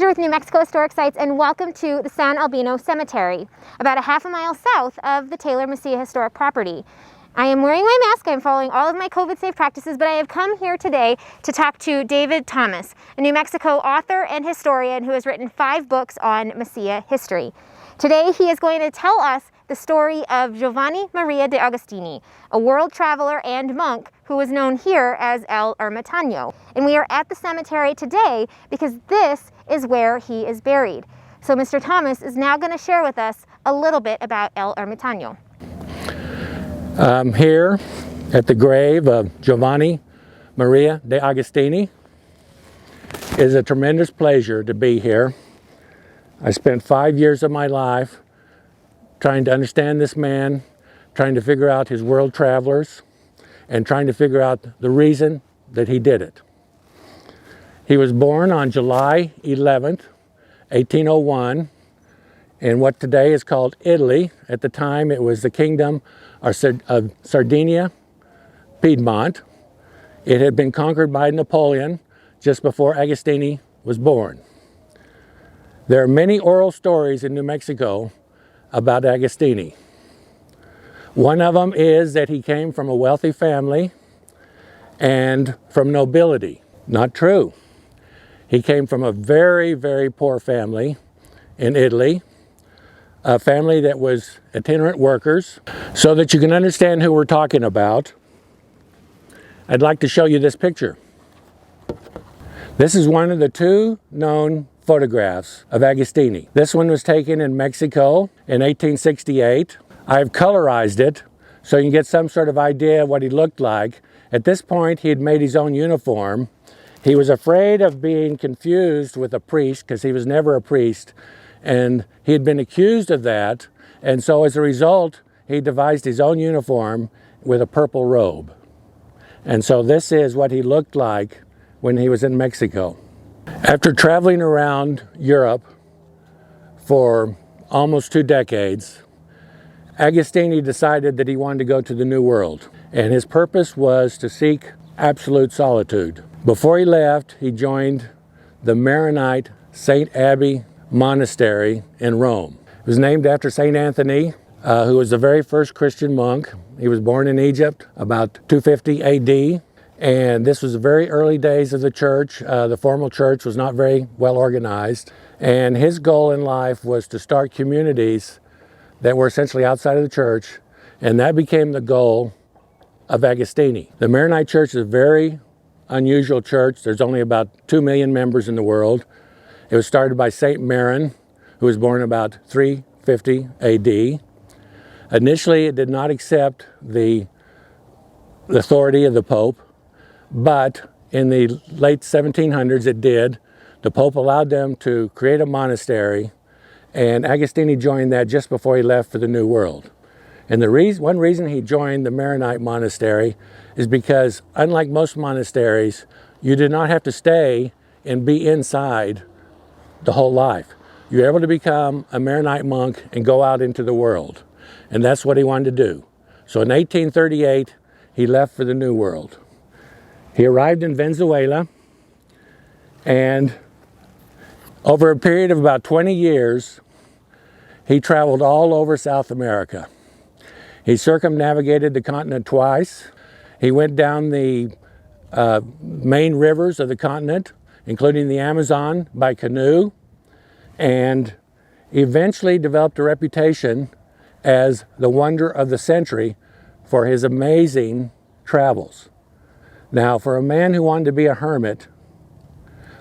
here with New Mexico Historic Sites, and welcome to the San Albino Cemetery, about a half a mile south of the Taylor Mesilla Historic Property. I am wearing my mask, I'm following all of my COVID-safe practices, but I have come here today to talk to David Thomas, a New Mexico author and historian who has written 5 books on Mesilla history. Today he is going to tell us the story of Giovanni Maria de Agostini, a world traveler and monk who was known here as El Ermitaño. And we are at the cemetery today because this is where he is buried. So Mr. Thomas is now going to share with us a little bit about El Ermitaño. Here at the grave of Giovanni Maria de Agostini. It is a tremendous pleasure to be here. I spent 5 years of my life trying to understand this man, trying to figure out his world travelers, and trying to figure out the reason that he did it. He was born on July 11th, 1801, in what today is called Italy. At the time it was the kingdom of Sardinia, Piedmont. It had been conquered by Napoleon just before Agostini was born. There are many oral stories in New Mexico about Agostini. One of them is that he came from a wealthy family and from nobility. Not true. He came from a very, very poor family in Italy, a family that was itinerant workers. So that you can understand who we're talking about, I'd like to show you this picture. This is one of the 2 known photographs of Agostini. This one was taken in Mexico in 1868. I've colorized it so you can get some sort of idea of what he looked like. At this point, he had made his own uniform. He was afraid of being confused with a priest because he was never a priest, and he had been accused of that, and so as a result, he devised his own uniform with a purple robe. And so this is what he looked like when he was in Mexico. After traveling around Europe for almost 2 decades, Agostini decided that he wanted to go to the New World, and his purpose was to seek absolute solitude. Before he left, he joined the Maronite St. Abbey Monastery in Rome. It was named after St. Anthony, who was the very first Christian monk. He was born in Egypt about 250 AD. And this was the very early days of the church. The formal church was not very well organized. And his goal in life was to start communities that were essentially outside of the church. And that became the goal of Agostini. The Maronite Church is a very unusual church. There's only about 2 million members in the world. It was started by Saint Maron, who was born about 350 AD. Initially, it did not accept the authority of the Pope. But in the late 1700s it did. The Pope allowed them to create a monastery, and Agostini joined that just before he left for the New World. And one reason he joined the Maronite monastery is because, unlike most monasteries, you did not have to stay and be inside the whole life. You're able to become a Maronite monk and go out into the world. And that's what he wanted to do. So in 1838, he left for the New World. He arrived in Venezuela, and over a period of about 20 years, he traveled all over South America. He circumnavigated the continent twice. He went down the main rivers of the continent, including the Amazon, by canoe, and eventually developed a reputation as the wonder of the century for his amazing travels. Now, for a man who wanted to be a hermit,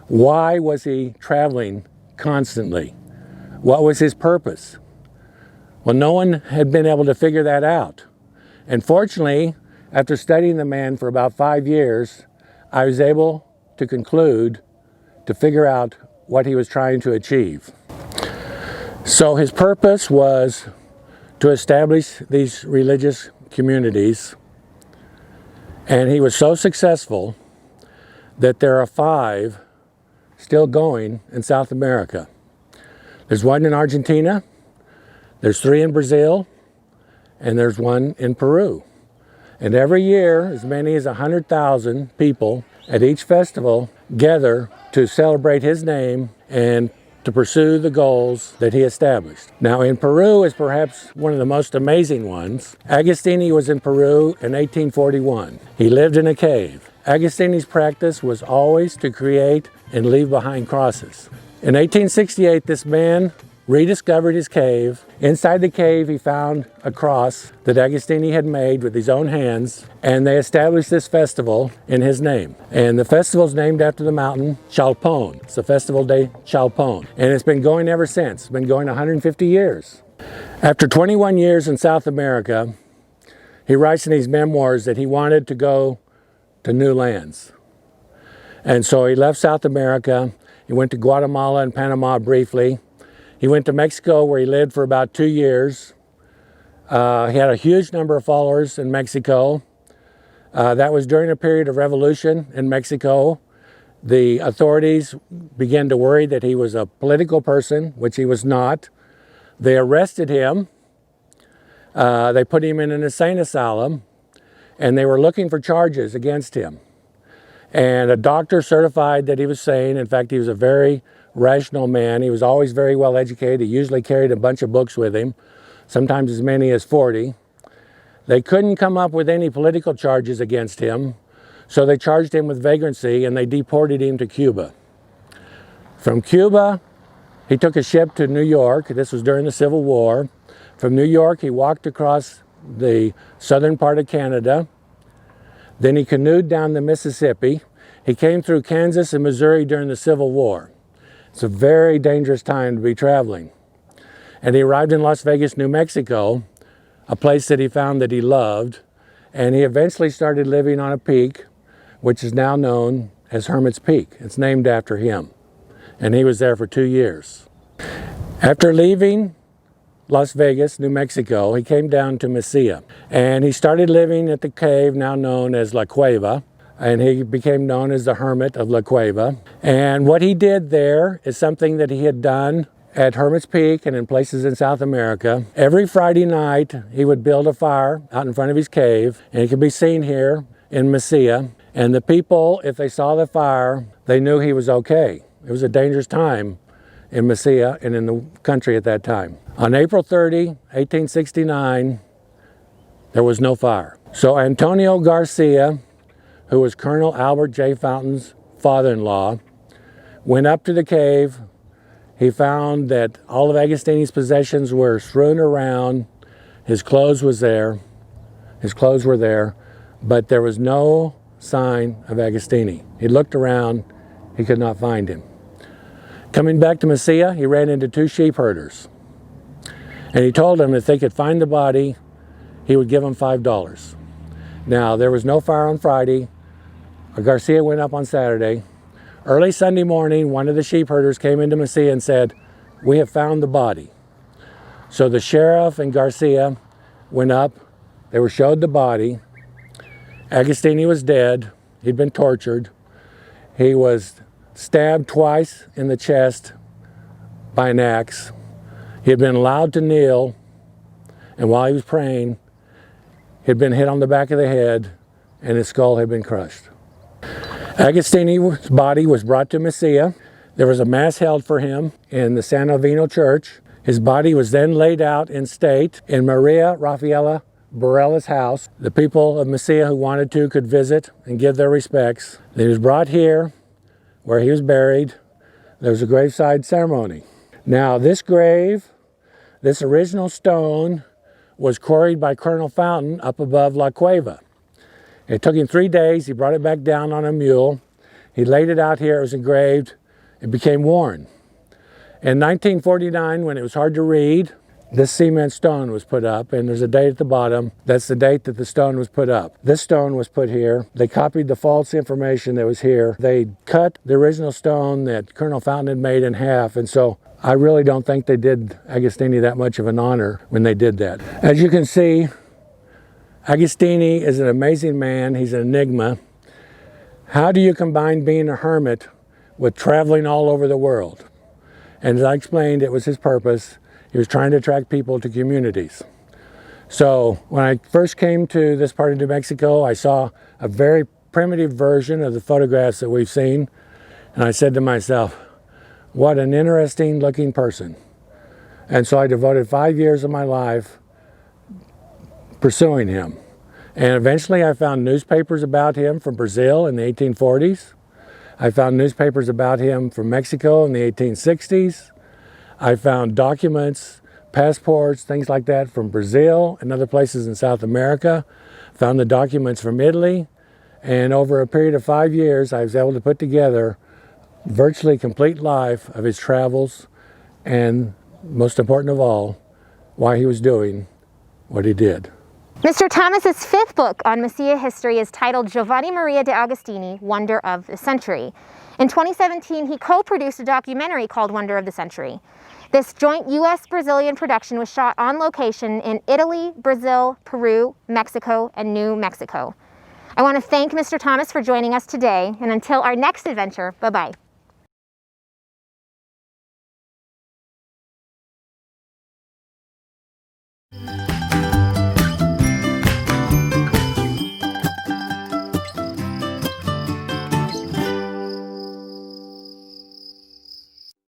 why was he traveling constantly? What was his purpose? Well, no one had been able to figure that out. And fortunately, after studying the man for about 5 years, I was able to conclude, to figure out what he was trying to achieve. So his purpose was to establish these religious communities. And he was so successful that there are 5 still going in South America. There's 1 in Argentina, there's 3 in Brazil, and there's 1 in Peru. And every year, as many as 100,000 people at each festival gather to celebrate his name and to pursue the goals that he established. Now in Peru is perhaps one of the most amazing ones. Agostini was in Peru in 1841. He lived in a cave. Agostini's practice was always to create and leave behind crosses. In 1868, this man rediscovered his cave. Inside the cave, he found a cross that Agostini had made with his own hands, and they established this festival in his name. And the festival is named after the mountain Chalpon. It's the Festival de Chalpon, and it's been going ever since. It's been going 150 years. After 21 years in South America, he writes in his memoirs that he wanted to go to new lands. And so he left South America. He went to Guatemala and Panama briefly. He went to Mexico, where he lived for about 2 years. He had a huge number of followers in Mexico. That was during a period of revolution in Mexico. The authorities began to worry that he was a political person, which he was not. They arrested him. They put him in an insane asylum, and they were looking for charges against him. And a doctor certified that he was sane. In fact, he was a very rational man. He was always very well educated. He usually carried a bunch of books with him, sometimes as many as 40. They couldn't come up with any political charges against him, so they charged him with vagrancy and they deported him to Cuba. From Cuba, he took a ship to New York. This was during the Civil War. From New York, he walked across the southern part of Canada. Then he canoed down the Mississippi. He came through Kansas and Missouri during the Civil War. It's a very dangerous time to be traveling. And he arrived in Las Vegas, New Mexico, a place that he found that he loved. And he eventually started living on a peak, which is now known as Hermit's Peak. It's named after him. And he was there for 2 years. After leaving Las Vegas, New Mexico, he came down to Mesilla. And he started living at the cave now known as La Cueva. And he became known as the Hermit of La Cueva. And what he did there is something that he had done at Hermit's Peak and in places in South America. Every Friday night, he would build a fire out in front of his cave, and it can be seen here in Mesilla. And the people, if they saw the fire, they knew he was okay. It was a dangerous time in Mesilla and in the country at that time. On April 30, 1869, there was no fire. So Antonio Garcia, who was Colonel Albert J. Fountain's father-in-law, went up to the cave. He found that all of Agostini's possessions were strewn around. His clothes was there. His clothes were there, but there was no sign of Agostini. He looked around. He could not find him. Coming back to Mesilla, he ran into 2 sheep herders. And he told them if they could find the body, he would give them $5. Now, there was no fire on Friday. Garcia went up on Saturday. Early Sunday morning, one of the sheep herders came into Mesilla and said, "We have found the body." So the sheriff and Garcia went up. They were showed the body. Agostini was dead. He'd been tortured. He was stabbed twice in the chest by an axe. He had been allowed to kneel, and while he was praying, he had been hit on the back of the head, and his skull had been crushed. Agostini's body was brought to Mesilla. There was a mass held for him in the San Alvino church. His body was then laid out in state in Maria Rafaela Barella's house. The people of Mesilla who wanted to could visit and give their respects. He was brought here where he was buried. There was a graveside ceremony. Now this grave, this original stone, was quarried by Colonel Fountain up above La Cueva. It took him 3 days. He brought it back down on a mule. He laid it out here. It was engraved. It became worn. In 1949, when it was hard to read, this cement stone was put up, and there's a date at the bottom. That's the date that the stone was put up. This stone was put here. They copied the false information that was here. They cut the original stone that Colonel Fountain had made in half, and so I really don't think they did Agostini that much of an honor when they did that. As you can see, Agostini is an amazing man. He's an enigma. How do you combine being a hermit with traveling all over the world? And as I explained, it was his purpose. He was trying to attract people to communities. So when I first came to this part of New Mexico, I saw a very primitive version of the photographs that we've seen. And I said to myself, what an interesting looking person. And so I devoted 5 years of my life pursuing him. And eventually I found newspapers about him from Brazil in the 1840s. I found newspapers about him from Mexico in the 1860s. I found documents, passports, things like that from Brazil and other places in South America. Found the documents from Italy. And over a period of 5 years, I was able to put together virtually complete life of his travels, and most important of all, why he was doing what he did. Mr. Thomas's fifth book on Mesilla history is titled Giovanni Maria de Agostini, Wonder of the Century. In 2017, he co-produced a documentary called Wonder of the Century. This joint U.S.-Brazilian production was shot on location in Italy, Brazil, Peru, Mexico, and New Mexico. I want to thank Mr. Thomas for joining us today, and until our next adventure, bye-bye.